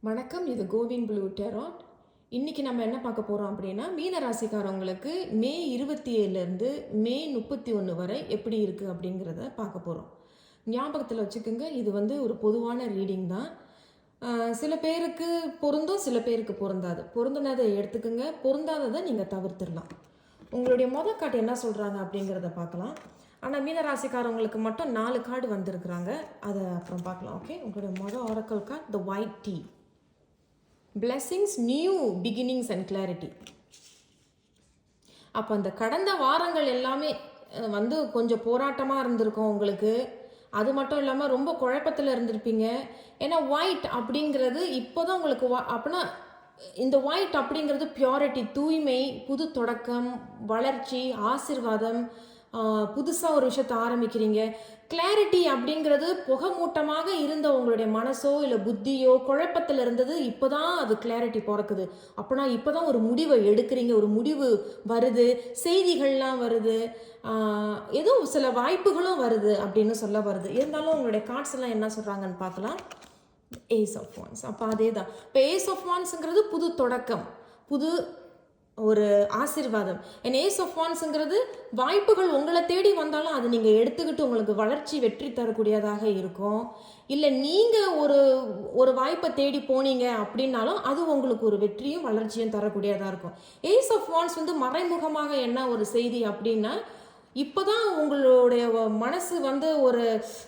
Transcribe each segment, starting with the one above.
வணக்கம், இது CoWIN blue tarot. இன்றைக்கி நம்ம என்ன பார்க்க போகிறோம் அப்படின்னா, மீன ராசிக்காரவங்களுக்கு மே 27லேருந்து மே 31 வரை எப்படி இருக்குது அப்படிங்கிறத பார்க்க போகிறோம். ஞாபகத்தில் வச்சுக்கோங்க, இது ஒரு பொதுவான ரீடிங் தான். சில பேருக்கு பொருந்தும், சில பேருக்கு பொருந்தாது. பொருந்தினதை எடுத்துக்கோங்க, பொருந்தாததை நீங்கள் தவிர்த்துடலாம். உங்களுடைய கார்டு என்ன சொல்கிறாங்க அப்படிங்கிறத பார்க்கலாம். ஆனால் மீன ராசிக்காரவங்களுக்கு மட்டும் 4 கார்டு வந்திருக்கிறாங்க, அதை அப்புறம் பார்க்கலாம். ஓகே, உங்களுடைய oracle card the white tea. Blessings, new beginnings and clarity. அப்போ அந்த கடந்த வாரங்கள் எல்லாமே கொஞ்சம் போராட்டமாக இருந்திருக்கும் உங்களுக்கு. அது மட்டும் இல்லாமல் ரொம்ப குழப்பத்தில் இருந்திருப்பீங்க. ஏன்னா ஒயிட் அப்படிங்கிறது இப்போ தான் உங்களுக்கு அப்படின்னா இந்த ஒயிட் அப்படிங்கிறது பியூரிட்டி, தூய்மை, புது தொடக்கம், வளர்ச்சி, ஆசிர்வாதம், புதுசாக ஒரு விஷயத்தை ஆரம்பிக்கிறீங்க. கிளாரிட்டி அப்படிங்கிறது புகை மூட்டமாக இருந்த உங்களுடைய மனசோ இல்லை புத்தியோ குழப்பத்தில் இருந்தது, இப்போ தான் அது கிளாரிட்டி பிறக்குது. அப்படின்னா இப்போ தான் ஒரு முடிவை எடுக்கிறீங்க, ஒரு முடிவு வருது, செய்திகள்லாம் வருது, ஏதோ சில வாய்ப்புகளும் வருது அப்படின்னு சொல்ல வருது. இருந்தாலும் உங்களுடைய கார்ட்ஸ் எல்லாம் என்ன சொல்கிறாங்கன்னு பார்க்கலாம். Ace of wands. அப்போ அதே தான். இப்போ ஏஸ் ஆஃப் வான்ஸுங்கிறது புது தொடக்கம், புது ஒரு ஆசீர்வாதம். என் ஏஸ் ஆஃப் வான்ஸுங்கிறது வாய்ப்புகள் உங்களை தேடி வந்தாலும் அது நீங்கள் எடுத்துக்கிட்டு உங்களுக்கு வளர்ச்சி, வெற்றி தரக்கூடியதாக இருக்கும். இல்லை நீங்கள் ஒரு வாய்ப்பை தேடி போனீங்க அப்படின்னாலும் அது உங்களுக்கு ஒரு வெற்றியும் வளர்ச்சியும் தரக்கூடியதாக இருக்கும். ஏஸ் ஆஃப் வான்ஸ் மறைமுகமாக என்ன ஒரு செய்தி அப்படின்னா, இப்போ தான் உங்களுடைய மனசு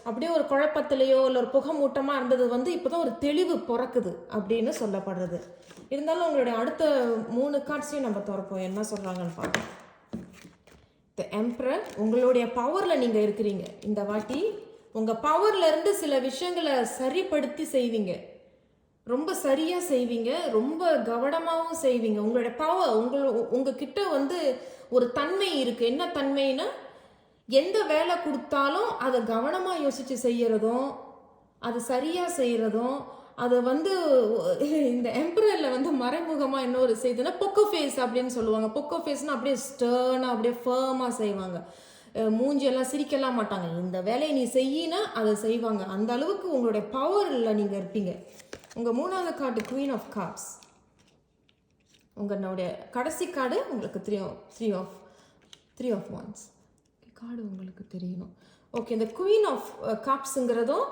அப்படியே ஒரு குழப்பத்திலேயோ இல்லை ஒரு புகமூட்டமாக இருந்தது இப்போ தான் ஒரு தெளிவு பிறக்குது அப்படின்னு சொல்லப்படுறது. இருந்தாலும் உங்களுடைய அடுத்த 3 கார்ட்ஸையும் நம்ம திறப்போம், என்ன சொல்கிறாங்கன்னு பார்ப்போம். தி எம்பரர். உங்களுடைய பவரில் நீங்கள் இருக்கிறீங்க. இந்த வாட்டி உங்கள் பவரில் இருந்து சில விஷயங்களை சரிப்படுத்தி செய்வீங்க. ரொம்ப சரியாக செய்வீங்க, ரொம்ப கவனமாகவும் செய்வீங்க. உங்களுடைய பவர் உங்ககிட்ட ஒரு தன்மை இருக்குது. என்ன தன்மைனா, எந்த வேலை கொடுத்தாலும் அதை கவனமாக யோசித்து செய்கிறதும், அது சரியாக செய்கிறதும், அது இந்த எம்பரரில் மறைமுகமாக இன்னொரு செய்துன்னா பொக்கோ ஃபேஸ் அப்படின்னு சொல்லுவாங்க. பொக்கோ ஃபேஸ்னால் அப்படியே ஸ்டர்னாக அப்படியே ஃபேமாக செய்வாங்க. மூஞ்சியெல்லாம் சிரிக்கலாம் மாட்டாங்க. இந்த வேலையை நீ செய்யினா அதை செய்வாங்க. அந்த அளவுக்கு உங்களுடைய பவரில் நீங்கள் இருப்பீங்க. உங்கள் 3வது கார்டு குவீன் ஆஃப் கப்ஸ். உங்களுடைய கடைசி கார்டு உங்களுக்கு த்ரீ ஆஃப் வான்ஸ் கார்டு உங்களுக்கு தெரியணும். ஓகே, இந்த குவீன் ஆஃப் கப்ஸுங்கிறதும்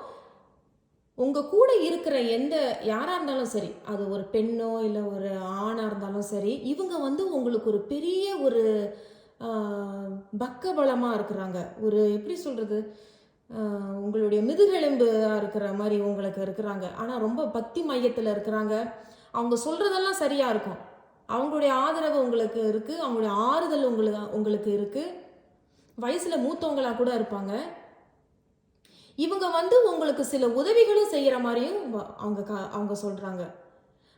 உங்கள் கூட இருக்கிற யாராக இருந்தாலும் சரி, அது ஒரு பெண்ணோ இல்லை ஒரு ஆணாக இருந்தாலும் சரி, இவங்க உங்களுக்கு ஒரு பெரிய ஒரு பக்கபலமாக இருக்கிறாங்க. ஒரு எப்படி சொல்கிறது, உங்களுடைய முதுகெலும்பாக இருக்கிற மாதிரி உங்களுக்கு இருக்கிறாங்க. ஆனால் ரொம்ப பக்தி மையத்தில் இருக்கிறாங்க. அவங்க சொல்கிறதெல்லாம் சரியாக இருக்கும். அவங்களுடைய ஆதரவு உங்களுக்கு இருக்குது, அவங்களுடைய ஆறுதல் உங்களுக்கு இருக்குது. வயசில் மூத்தவங்களாக கூட இருப்பாங்க. இவங்க உங்களுக்கு சில உதவிகளும் செய்கிற மாதிரியும் அவங்க சொல்கிறாங்க.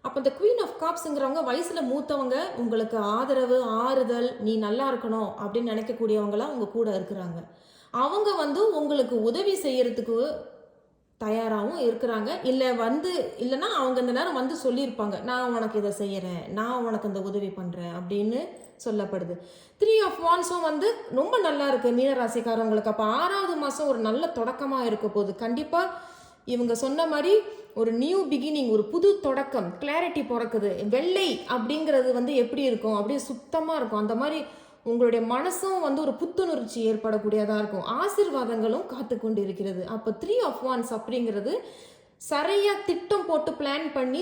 அப்போ இந்த குவீன் ஆஃப் கப்ஸுங்கிறவங்க வயசில் மூத்தவங்க, உங்களுக்கு ஆதரவு, ஆறுதல், நீ நல்லா இருக்கணும் அப்படின்னு நினைக்கக்கூடியவங்களாம் உங்கள் கூட இருக்கிறாங்க. அவங்க உங்களுக்கு உதவி செய்யறதுக்கு தயாராகவும் இருக்கிறாங்க. இல்லைன்னா அவங்க இந்த நேரம் சொல்லியிருப்பாங்க, நான் உனக்கு இதை செய்கிறேன், நான் உனக்கு இந்த உதவி பண்ணுறேன் அப்படின்னு சொல்லப்படுது. 3 ஆஃப் வான்ஸும் ரொம்ப நல்லா இருக்குது மீனராசிக்காரங்களுக்கு. அப்போ 6வது மாதம் ஒரு நல்ல தொடக்கமாக இருக்க போகுது. கண்டிப்பாக இவங்க சொன்ன மாதிரி ஒரு நியூ பிகினிங், ஒரு புது தொடக்கம், கிளாரிட்டி பிறக்குது. வெள்ளை அப்படிங்கிறது எப்படி இருக்கும், அப்படியே சுத்தமாக இருக்கும். அந்த மாதிரி உங்களுடைய மனசும் ஒரு புத்துணர்ச்சி ஏற்படக்கூடியதாக இருக்கும். ஆசீர்வாதங்களும் காத்து கொண்டு இருக்கிறது. அப்போ 3 ஆஃப் வான்ஸ் அப்படிங்கிறது சரியாக திட்டம் போட்டு பிளான் பண்ணி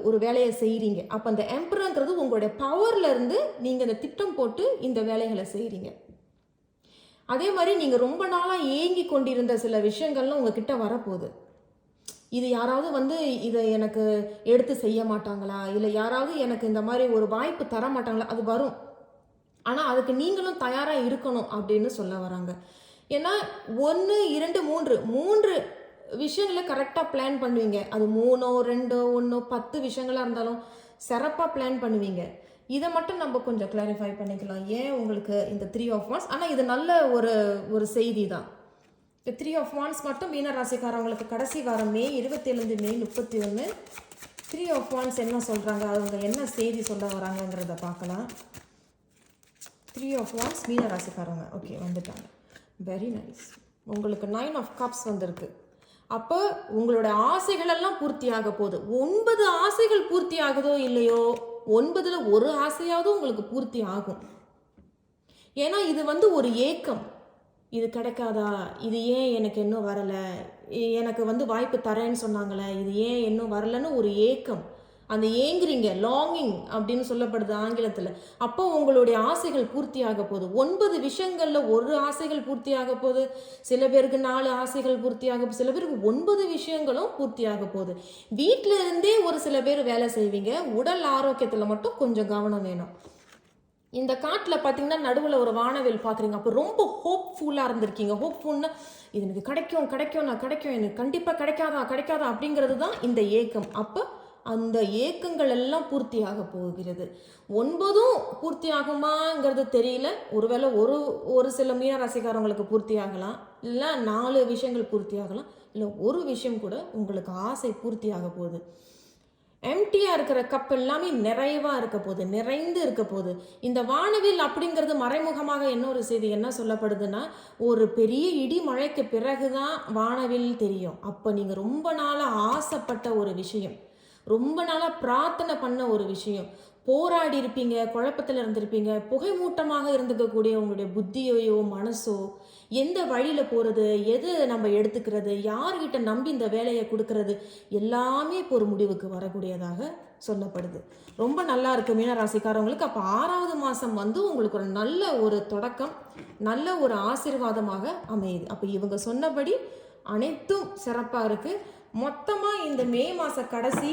ஒரு வேலையை செய்கிறீங்க. அப்போ அந்த எம்பரர்ங்கிறது உங்களுடைய பவரில் இருந்து நீங்கள் இந்த திட்டம் போட்டு இந்த வேலைகளை செய்கிறீங்க. அதே மாதிரி நீங்கள் ரொம்ப நாளாக ஏங்கி கொண்டிருந்த சில விஷயங்கள்லாம் உங்ககிட்ட வரப்போகுது. இது யாராவது இதை எனக்கு எடுத்து செய்ய மாட்டாங்களா, இல்லை யாராவது எனக்கு இந்த மாதிரி ஒரு வாய்ப்பு தர மாட்டாங்களா, அது வரும். ஆனால் அதுக்கு நீங்களும் தயாராக இருக்கணும் அப்படின்னு சொல்ல வராங்க. ஏன்னா 1, 2, 3 விஷயங்களை கரெக்டாக பிளான் பண்ணுவீங்க. அது 3, 2, 1, 10 விஷயங்களாக இருந்தாலும் சிறப்பாக பிளான் பண்ணுவீங்க. இதை மட்டும் நம்ம கொஞ்சம் கிளாரிஃபை பண்ணிக்கலாம், ஏன் உங்களுக்கு இந்த 3 ஆஃப் வான்ஸ். ஆனால் இது நல்ல ஒரு செய்தி தான். இந்த 3 ஆஃப் வான்ஸ் மட்டும் மீனராசிக்காரவங்களுக்கு கடைசி வாரம் மே 27 மே 31 3 ஆஃப் வான்ஸ் என்ன சொல்கிறாங்க, அவங்க என்ன செய்தி சொல்ல வராங்கங்கிறத பார்க்கலாம். 3 ஆஃப் வான்ஸ் மீனராசிக்காரங்க ஓகே வந்துட்டாங்க. Very nice. உங்களுக்கு 9 ஆஃப் கப்ஸ் வந்திருக்கு. அப்போ உங்களோட ஆசைகள் எல்லாம் பூர்த்தியாக போகுது. 9 ஆசைகள் பூர்த்தி ஆகுதோ இல்லையோ, 9ல் ஒரு ஆசையாவது உங்களுக்கு பூர்த்தி ஆகும். ஏன்னா இது ஒரு ஏக்கம். இது கிடைக்காதா, இது ஏன் எனக்கு இன்னும் வரலை, எனக்கு வாய்ப்பு தரேன்னு சொன்னாங்களே, இது ஏன் இன்னும் வரலைன்னு ஒரு ஏக்கம். அந்த ஏங்குறீங்க, லாங்கிங் அப்படின்னு சொல்லப்படுது ஆங்கிலத்தில். அப்போ உங்களுடைய ஆசைகள் பூர்த்தியாக போகுது. 9 விஷயங்களில் ஒரு ஆசைகள் பூர்த்தியாக போகுது, சில பேருக்கு 4 ஆசைகள் பூர்த்தியாக, சில பேருக்கு 9 விஷயங்களும் பூர்த்தியாக போகுது. வீட்டில் இருந்தே ஒரு சில பேர் வேலை செய்வீங்க. உடல் ஆரோக்கியத்தில் மட்டும் கொஞ்சம் கவனம் வேணும். இந்த காட்டில் பார்த்தீங்கன்னா நடுவில் ஒரு வானவில் பார்க்குறீங்க, அப்போ ரொம்ப ஹோப்ஃபுல்லாக இருந்திருக்கீங்க. ஹோப்ஃபுல்னா இது எனக்கு கிடைக்கும் கிடைக்கும் நான் கிடைக்கும், எனக்கு கண்டிப்பாக கிடைக்காதா அப்படிங்கிறது தான் இந்த ஏக்கம். அப்போ அந்த ஏக்கங்கள் எல்லாம் பூர்த்தியாக போகிறது. 9ம் பூர்த்தி ஆகுமாங்கிறது தெரியல. ஒருவேளை ஒரு சில மீன ராசிக்காரங்களுக்கு பூர்த்தி ஆகலாம், இல்லை 4 விஷயங்கள் பூர்த்தி ஆகலாம், இல்லை ஒரு விஷயம் கூட உங்களுக்கு ஆசை பூர்த்தியாக போகுது. எம்டியாக இருக்கிற கப் எல்லாமே நிறைவாக இருக்க போகுது, நிறைந்து இருக்க போகுது. இந்த வானவில் அப்படிங்கிறது மறைமுகமாக இன்னொரு செய்தி என்ன சொல்லப்படுதுன்னா, ஒரு பெரிய இடி மழைக்கு பிறகு தான் வானவில் தெரியும். அப்போ நீங்கள் ரொம்ப நாளாக ஆசைப்பட்ட ஒரு விஷயம், ரொம்ப நாளாக பிரார்த்தனை பண்ண ஒரு விஷயம், போராடி இருப்பீங்க, குழப்பத்தில் இருந்திருப்பீங்க, புகை மூட்டமாக இருந்துக்கக்கூடிய உங்களுடைய புத்தியையோ மனசோ, எந்த வழியில் போகிறது, எது நம்ம எடுத்துக்கிறது, யார்கிட்ட நம்பி இந்த வேலையை கொடுக்கறது, எல்லாமே இப்போ ஒரு முடிவுக்கு வரக்கூடியதாக சொல்லப்படுது. ரொம்ப நல்லா இருக்குது மீனராசிக்காரவங்களுக்கு. அப்போ 6வது மாதம் உங்களுக்கு ஒரு நல்ல ஒரு தொடக்கம், நல்ல ஒரு ஆசீர்வாதமாக அமையுது. அப்போ இவங்க சொன்னபடி அனைத்தும் சிறப்பாக இருக்குது. மொத்தமாக இந்த மே மாத கடைசி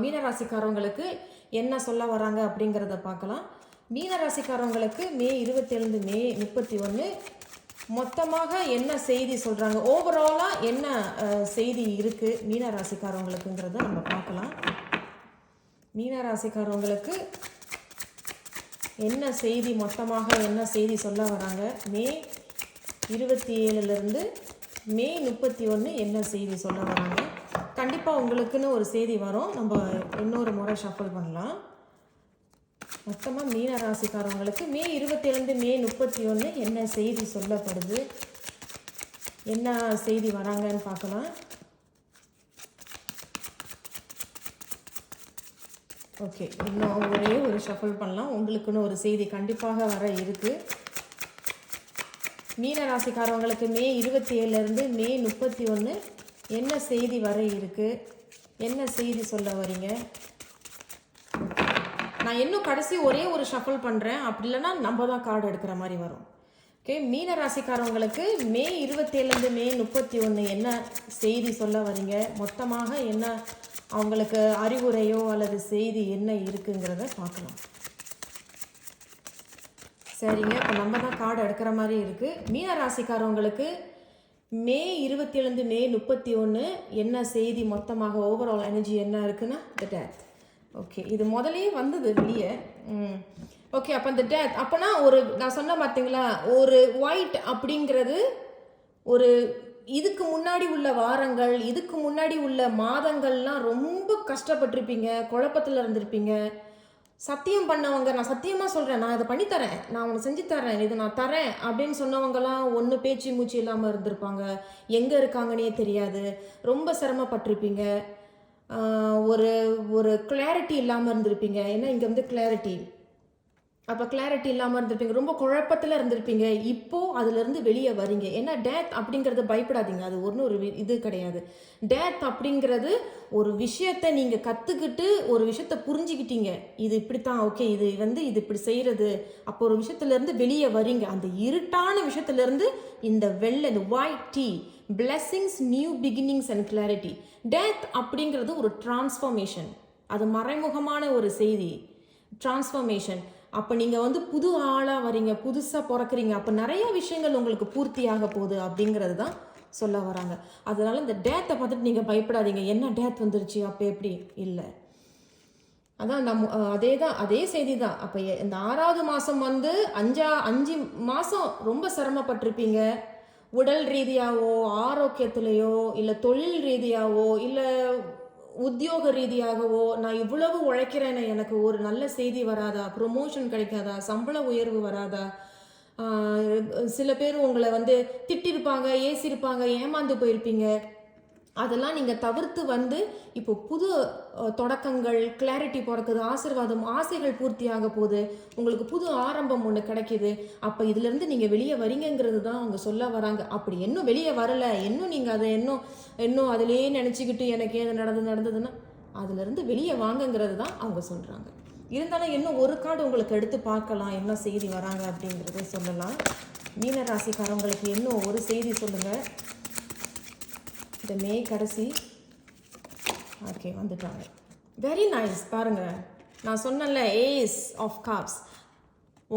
மீனராசிக்காரவங்களுக்கு என்ன சொல்ல வராங்க அப்படிங்கிறத பார்க்கலாம். மீனராசிக்காரவங்களுக்கு மே 27 மே 31 மொத்தமாக என்ன செய்தி சொல்கிறாங்க, ஓவராலாக என்ன செய்தி இருக்குது மீனராசிக்காரவங்களுக்குங்கிறத நம்ம பார்க்கலாம். மீனராசிக்காரவங்களுக்கு என்ன செய்தி, மொத்தமாக என்ன செய்தி சொல்ல வராங்க, மே 27லேருந்து மே 31 என்ன செய்தி சொல்ல வராங்க. கண்டிப்பாக உங்களுக்குன்னு ஒரு செய்தி வரும், நம்ம இன்னொரு முறை ஷஃபிள் பண்ணலாம். மொத்தமாக மீன ராசிக்காரவங்களுக்கு மே 27 மே 31 என்ன செய்தி சொல்லப்படுது, என்ன செய்தி வராங்கன்னு பார்க்கலாம். ஓகே, இன்னும் ஒரே ஒரு ஷஃபிள் பண்ணலாம். உங்களுக்குன்னு ஒரு செய்தி கண்டிப்பாக வர இருக்குது. மீன ராசிக்காரவங்களுக்கு மே 27லேருந்து மே 31 என்ன செய்தி வர இருக்குது, என்ன செய்தி சொல்ல வரீங்க. நான் இன்னும் கடைசி ஒரே ஒரு ஷஃபிள் பண்ணுறேன், அப்படி இல்லைன்னா நம்ம தான் கார்டு எடுக்கிற மாதிரி வரும். ஓகே, மீன ராசிக்காரவங்களுக்கு மே 27லேருந்து மே 31 என்ன செய்தி சொல்ல வரீங்க, மொத்தமாக என்ன அவங்களுக்கு அறிவுரையோ அல்லது செய்தி என்ன இருக்குங்கிறத பார்க்கலாம். சரிங்க, இப்போ நம்ம தான் கார்டு எடுக்கிற மாதிரி இருக்குது. மீன ராசிக்காரவங்களுக்கு மே 27 மே 31 என்ன செய்தி, மொத்தமாக ஓவரால் எனர்ஜி என்ன இருக்குன்னா த டெத். ஓகே, இது முதலே வந்தது வெளியே. ஓகே, அப்போ இந்த டெத் அப்போனா நான் சொன்ன பார்த்தீங்களா, ஒரு ஒயிட் அப்படிங்கிறது ஒரு இதுக்கு முன்னாடி உள்ள வாரங்கள், இதுக்கு முன்னாடி உள்ள மாதங்கள்லாம் ரொம்ப கஷ்டப்பட்டிருப்பீங்க, குழப்பத்தில் இருந்திருப்பீங்க. சத்தியம் பண்ணவங்க, நான் சத்தியமாக சொல்கிறேன், நான் இதை பண்ணித்தரேன், நான் உனக்கு செஞ்சு தரேன், இது நான் தரேன் அப்படின்னு சொன்னவங்கலாம் ஒன்று பேச்சு மூச்சு இல்லாமல் இருந்திருப்பாங்க, எங்கே இருக்காங்கன்னே தெரியாது, ரொம்ப சிரமப்பட்டிருப்பீங்க, ஒரு ஒரு கிளாரிட்டி இல்லாமல் இருந்திருப்பீங்க. ஏன்னா இங்கே கிளாரிட்டி, அப்போ கிளாரிட்டி இல்லாமல் இருந்திருப்பீங்க, ரொம்ப குழப்பத்தில் இருந்திருப்பீங்க. இப்போது அதுலேருந்து வெளியே வரீங்க. ஏன்னா டேத் அப்படிங்கிறது பயப்படாதீங்க, அது ஒரு இது கிடையாது. டேத் அப்படிங்கிறது ஒரு விஷயத்தை நீங்கள் கற்றுக்கிட்டு ஒரு விஷயத்தை புரிஞ்சுக்கிட்டீங்க, இது இப்படித்தான், ஓகே இது இது இப்படி செய்கிறது. அப்போ ஒரு விஷயத்துலேருந்து வெளியே வரீங்க, அந்த இருட்டான விஷயத்துலேருந்து இந்த இந்த white tea, blessings, new beginnings and clarity. Death அப்படிங்கிறது ஒரு டிரான்ஸ்ஃபர்மேஷன், அது மறைமுகமான ஒரு செய்தி, டிரான்ஸ்ஃபர்மேஷன். அப்போ நீங்கள் புது ஆளாக வரீங்க, புதுசாக பிறக்கிறீங்க, அப்போ நிறைய விஷயங்கள் உங்களுக்கு பூர்த்தியாக போகுது அப்படிங்கிறது தான் சொல்ல வராங்க. அதனால இந்த டேத்தை பார்த்துட்டு நீங்கள் பயப்படாதீங்க, என்ன டேத் வந்துருச்சு அப்போ எப்படி இல்லை, அதான் அதே செய்தி தான். அப்போ இந்த 6வது மாதம் 5 மாதம் ரொம்ப சிரமப்பட்டிருப்பீங்க, உடல் ரீதியாகவோ ஆரோக்கியத்திலேயோ இல்லை தொழில் ரீதியாகவோ இல்லை உத்தியோக ரீதியாகவோ, நான் இவ்வளவு உழைக்கிறேன்னு எனக்கு ஒரு நல்ல செய்தி வராதா, ப்ரொமோஷன் கிடைக்காதா, சம்பள உயர்வு வராதா, சில பேர் உங்களை வந்து திட்டிருப்பாங்க, ஏசிருப்பாங்க, ஏமாந்து போயிருப்பீங்க. அதெல்லாம் நீங்கள் தவிர்த்து வந்து இப்போ புது தொடக்கங்கள், கிளாரிட்டி பிறக்குது, ஆசீர்வாதம், ஆசைகள் பூர்த்தியாக போகுது, உங்களுக்கு புது ஆரம்பம் ஒன்று கிடைக்கிது. அப்போ இதுலேருந்து நீங்கள் வெளியே வரீங்கிறது தான் அவங்க சொல்ல வராங்க. அப்படி இன்னும் வெளியே வரலை, இன்னும் நீங்கள் அதை இன்னும் அதிலேயே நினச்சிக்கிட்டு எனக்கு ஏது நடந்ததுன்னா அதுலேருந்து வெளியே வாங்கங்கிறது தான் அவங்க சொல்கிறாங்க. இருந்தாலும் இன்னும் ஒரு கார்டு உங்களுக்கு எடுத்து பார்க்கலாம், என்ன செய்தி வராங்க அப்படிங்கிறத சொல்லலாம். மீன ராசிக்காரங்களுக்கு இன்னும் ஒரு செய்தி சொல்லுங்கள். இந்த மே கடைசி ஓகே வந்துட்டாங்க. Very nice. பாருங்கள், நான் சொன்னேன்ல ஏஸ் ஆஃப் காப்ஸ்,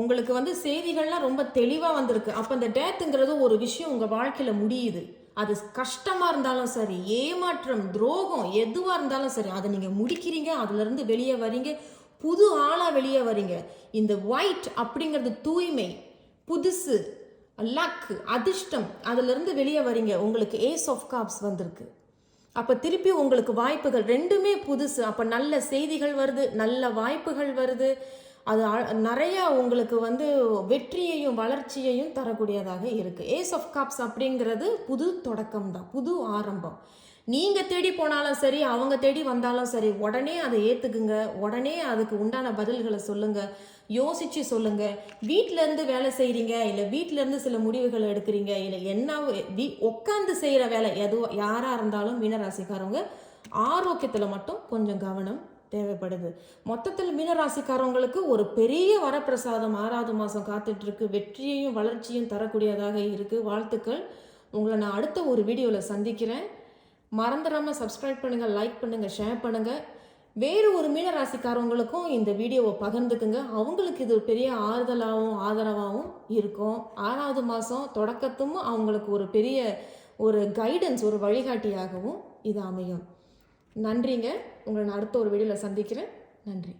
உங்களுக்கு வந்து செய்திகள்லாம் ரொம்ப தெளிவாக வந்திருக்கு. அப்போ இந்த டேத்துங்கிறது ஒரு விஷயம் உங்கள் வாழ்க்கையில் முடியுது. அது கஷ்டமாக இருந்தாலும் சரி, ஏமாற்றம், துரோகம் எதுவாக இருந்தாலும் சரி, அதை நீங்கள் முடிக்கிறீங்க, அதுலேருந்து வெளியே வரீங்க, புது ஆளாக வெளியே வரீங்க. இந்த ஒயிட் அப்படிங்கிறது தூய்மை, புதுசு, லக், அதிர்ஷ்டம், அதிலிருந்து வெளியே வரீங்க. உங்களுக்கு ஏஸ் ஆஃப் காப்ஸ் வந்திருக்கு. அப்போ திருப்பி உங்களுக்கு வாய்ப்புகள் ரெண்டுமே புதுசு. அப்போ நல்ல செய்திகள் வருது, நல்ல வாய்ப்புகள் வருது. அது நிறையா உங்களுக்கு வந்து வெற்றியையும் வளர்ச்சியையும் தரக்கூடியதாக இருக்குது. ஏஸ் ஆஃப் காப்ஸ் அப்படிங்கிறது புது தொடக்கம் தான், புது ஆரம்பம். நீங்கள் தேடி போனாலும் சரி, அவங்க தேடி வந்தாலும் சரி, உடனே அதை ஏற்றுக்குங்க, உடனே அதுக்கு உண்டான பதில்களை சொல்லுங்கள், யோசித்து சொல்லுங்கள். வீட்டிலேருந்து வேலை செய்கிறீங்க, இல்லை வீட்டிலேருந்து சில முடிவுகள் எடுக்கிறீங்க, இல்லை என்ன உட்காந்து செய்கிற வேலை எதுவும் யாராக இருந்தாலும் மீனராசிக்காரவங்க ஆரோக்கியத்தில் மட்டும் கொஞ்சம் கவனம் தேவைப்படுது. மொத்தத்தில் மீனராசிக்காரவங்களுக்கு ஒரு பெரிய வரப்பிரசாதம் 6வது மாதம் காத்துட்ருக்கு. வெற்றியையும் வளர்ச்சியும் தரக்கூடியதாக இருக்குது. வாழ்த்துக்கள். உங்களை நான் அடுத்த ஒரு வீடியோவில் சந்திக்கிறேன். மறந்துடாமல் சப்ஸ்கிரைப் பண்ணுங்கள், லைக் பண்ணுங்கள், ஷேர் பண்ணுங்கள். வேறு ஒரு மீன ராசிக்காரவங்களுக்கும் இந்த வீடியோவை பகிர்ந்துக்குங்க. அவங்களுக்கு இது பெரிய ஆறுதலாகவும் ஆதரவாகவும் இருக்கும். 6வது மாதம் தொடக்கத்தும் அவங்களுக்கு ஒரு பெரிய ஒரு கைடன்ஸ், ஒரு வழிகாட்டியாகவும் இது அமையும். நன்றிங்க. உங்களை நான் அடுத்த ஒரு வீடியோவில் சந்திக்கிறேன். நன்றி.